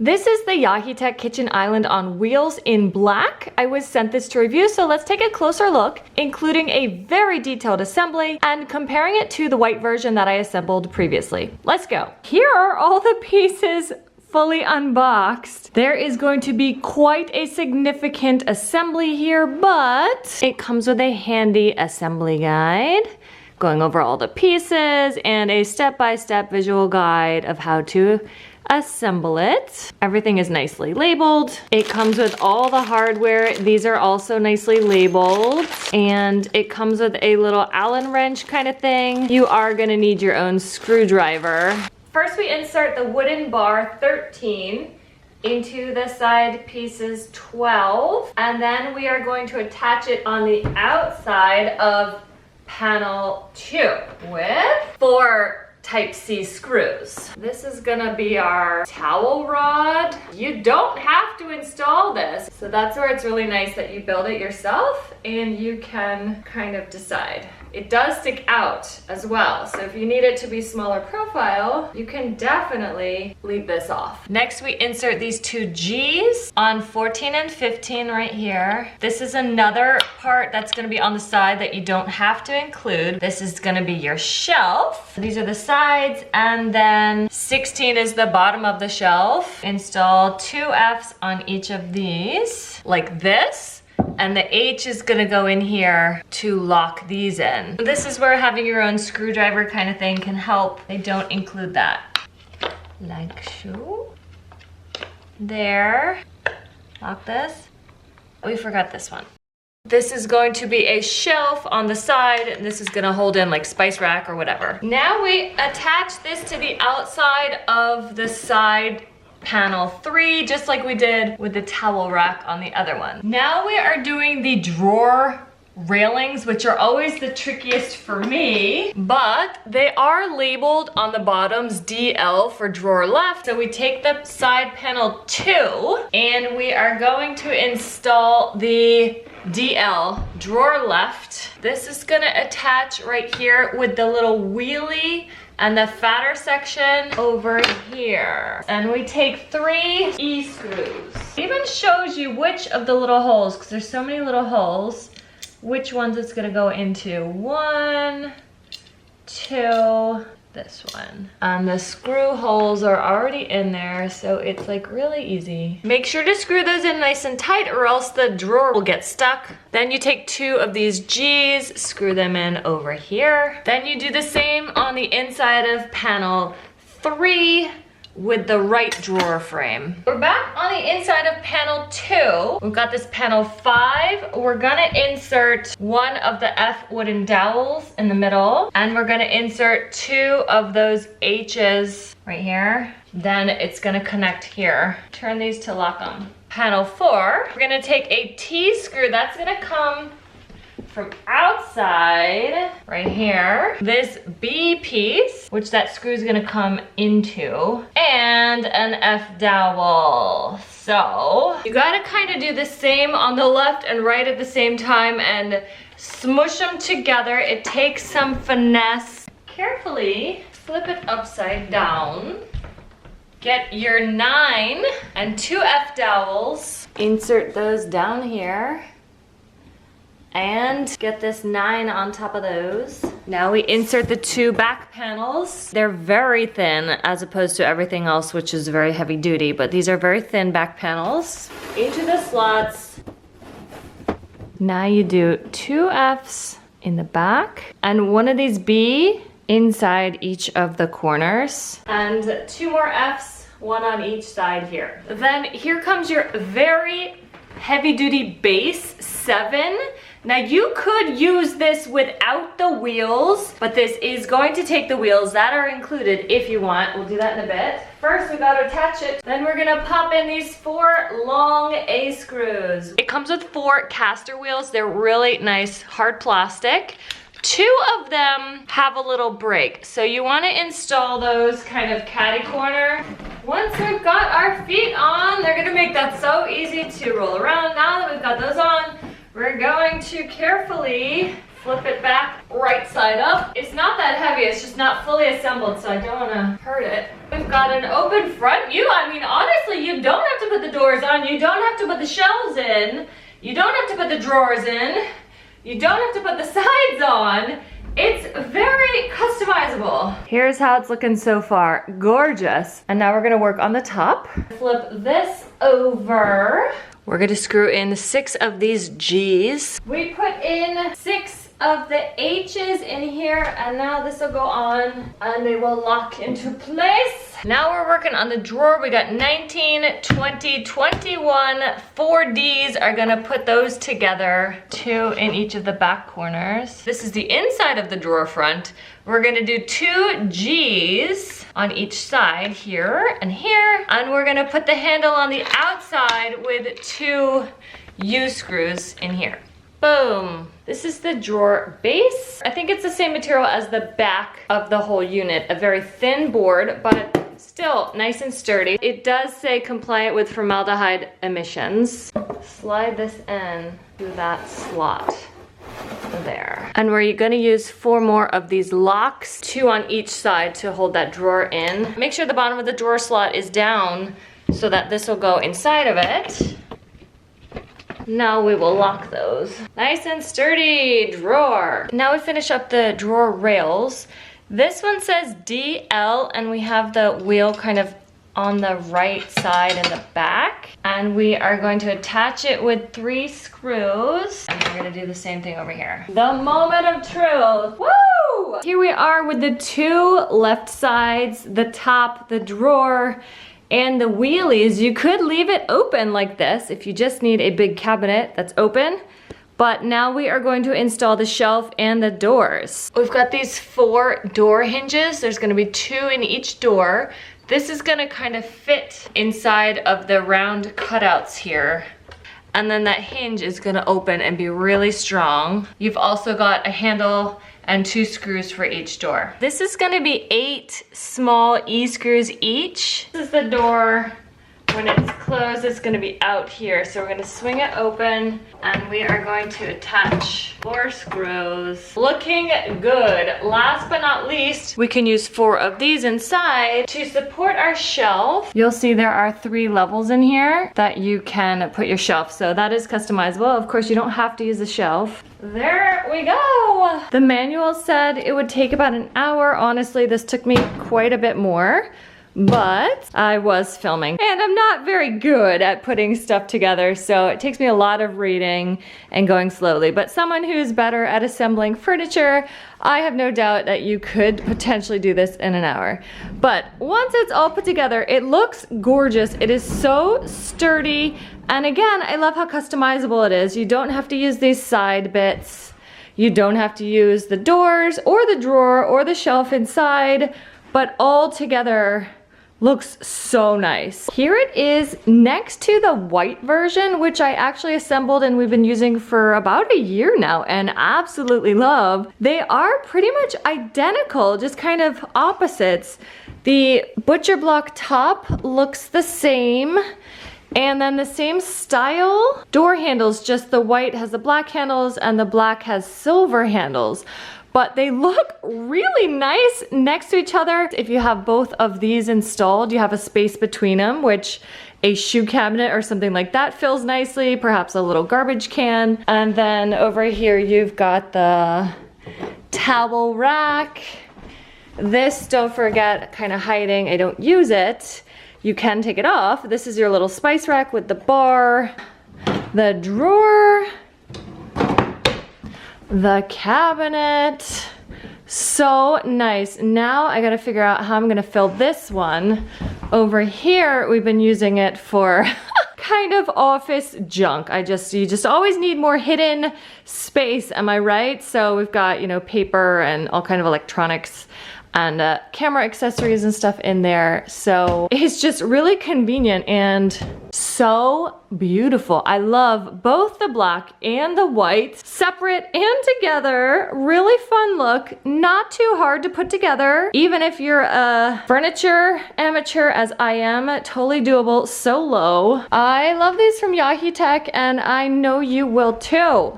This is the Yaheetech kitchen island on wheels in black. I was sent this to review, so let's take a closer look, including a very detailed assembly and comparing it to the white version that I assembled previously. Let's go. Here are all the pieces fully unboxed. There is going to be quite a significant assembly here, but it comes with a handy assembly guide going over all the pieces and a step-by-step visual guide of how to assemble it. Everything is nicely labeled. It comes with all the hardware. These are also nicely labeled. And it comes with a little Allen wrench kind of thing. You are gonna need your own screwdriver. First we insert the wooden bar 13 into the side pieces 12. And then we are going to attach it on the outside of panel 2 with 4 Type C screws. This is gonna be our towel rod. You don't have to install this. So that's where it's really nice that you build it yourself and you can kind of decide. It does stick out as well. So if you need it to be smaller profile, you can definitely leave this off. Next, we insert these 2 G's on 14 and 15 right here. This is another part that's gonna be on the side that you don't have to include. This is gonna be your shelf. These are the sides, and then 16 is the bottom of the shelf. Install 2 F's on each of these, like this. And the H is gonna go in here to lock these in. This is where having your own screwdriver kind of thing can help. They don't include that. Like so. There. Lock this. We forgot this one. This is going to be a shelf on the side, and this is gonna hold in like spice rack or whatever. Now we attach this to the outside of the side panel 3, just like we did with the towel rack on the other one. Now we are doing the drawer railings, which are always the trickiest for me, but they are labeled on the bottoms DL for drawer left. So we take the side panel 2 and we are going to install the DL drawer left. This is gonna attach right here with the little wheelie and the fatter section over here. And we take 3 E screws. It even shows you which of the little holes, because there's so many little holes, which ones it's gonna go into. 1, 2, this one. And the screw holes are already in there, so it's like really easy. Make sure to screw those in nice and tight or else the drawer will get stuck. Then you take 2 of these G's, screw them in over here. Then you do the same on the inside of panel 3 with the right drawer frame. We're back on the inside of panel 2. We've got this panel 5. We're gonna insert 1 of the F wooden dowels in the middle, and we're gonna insert 2 of those H's right here. Then it's gonna connect here. Turn these to lock them. Panel 4, we're gonna take a T screw that's gonna come from outside right here, this B piece, which that screw is gonna come into, and an F dowel. So you gotta kind of do the same on the left and right at the same time and smush them together. It takes some finesse. Carefully flip it upside down. Get your 9 and 2 F dowels. Insert those down here. And get this 9 on top of those. Now we insert the 2 back panels. They're very thin as opposed to everything else, which is very heavy duty, but these are very thin back panels. Into the slots. Now you do 2 F's in the back and 1 of these B inside each of the corners. And 2 more F's, 1 on each side here. Then here comes your very heavy duty base 7. Now you could use this without the wheels, but this is going to take the wheels that are included if you want. We'll do that in a bit. First we gotta attach it. Then we're gonna pop in these 4 long A screws. It comes with 4 caster wheels. They're really nice, hard plastic. 2 of them have a little break, so you wanna install those kind of catty corner. Once we've got our feet on, they're gonna make that so easy to roll around. Now that we've got those on, we're going to carefully flip it back right side up. It's not that heavy, it's just not fully assembled, so I don't want to hurt it. We've got an open front view. I mean, honestly, you'd you don't have to put the shelves in, you don't have to put the drawers in, you don't have to put the sides on. It's very customizable. Here's how it's looking so far. Gorgeous. And now we're gonna work on the top. Flip this over. We're gonna screw in 6 of these G's. We put in 6 of the H's in here, and now this will go on and they will lock into place. Now we're working on the drawer. We got 19, 20, 21, 4 D's are gonna put those together, 2 in each of the back corners. This is the inside of the drawer front. We're gonna do 2 G's on each side, here and here, and we're gonna put the handle on the outside with 2 U-screws in here. Boom. This is the drawer base. I think it's the same material as the back of the whole unit. A very thin board, but still nice and sturdy. It does say compliant with formaldehyde emissions. Slide this in through that slot there. And we're gonna use 4 more of these locks, 2 on each side to hold that drawer in. Make sure the bottom of the drawer slot is down so that this will go inside of it. Now we will lock those. Nice and sturdy drawer. Now we finish up the drawer rails. This one says DL, and we have the wheel kind of on the right side in the back. And we are going to attach it with 3 screws. And we're gonna do the same thing over here. The moment of truth, woo! Here we are with the 2 left sides, the top, the drawer, and the wheelies. You could leave it open like this if you just need a big cabinet that's open. But now we are going to install the shelf and the doors. We've got these 4 door hinges. There's gonna be 2 in each door. This is gonna kind of fit inside of the round cutouts here. And then that hinge is gonna open and be really strong. You've also got a handle and 2 screws for each door. This is gonna be 8 small E-screws each. This is the door. When it's closed, it's gonna be out here. So we're gonna swing it open and we are going to attach 4 screws. Looking good. Last but not least, we can use 4 of these inside to support our shelf. You'll see there are 3 levels in here that you can put your shelf. So that is customizable. Of course, you don't have to use a shelf. There we go. The manual said it would take about an hour. Honestly, this took me quite a bit more. But I was filming and I'm not very good at putting stuff together, so it takes me a lot of reading and going slowly. But someone who's better at assembling furniture, I have no doubt that you could potentially do this in an hour. But once it's all put together, it looks gorgeous. It is so sturdy, and again, I love how customizable it is. You don't have to use these side bits. You don't have to use the doors or the drawer or the shelf inside, but all together looks so nice. Here it is next to the white version, which I actually assembled and we've been using for about a year now and absolutely love. They are pretty much identical, just kind of opposites. The butcher block top looks the same, and then the same style. Door handles, just the white has the black handles and the black has silver handles. But they look really nice next to each other. If you have both of these installed, you have a space between them, which a shoe cabinet or something like that fills nicely, perhaps a little garbage can. And then over here, you've got the towel rack. This, don't forget, kind of hiding. I don't use it. You can take it off. This is your little spice rack with the bar, the drawer, the cabinet. So nice. Now I gotta figure out how I'm gonna fill this one. Over here, we've been using it for kind of office junk. You just always need more hidden space, am I right? So we've got, you know, paper and all kind of electronics and camera accessories and stuff in there. So it's just really convenient and so beautiful. I love both the black and the white, separate and together. Really fun look, not too hard to put together. Even if you're a furniture amateur as I am, totally doable solo. I love these from Yaheetech and I know you will too.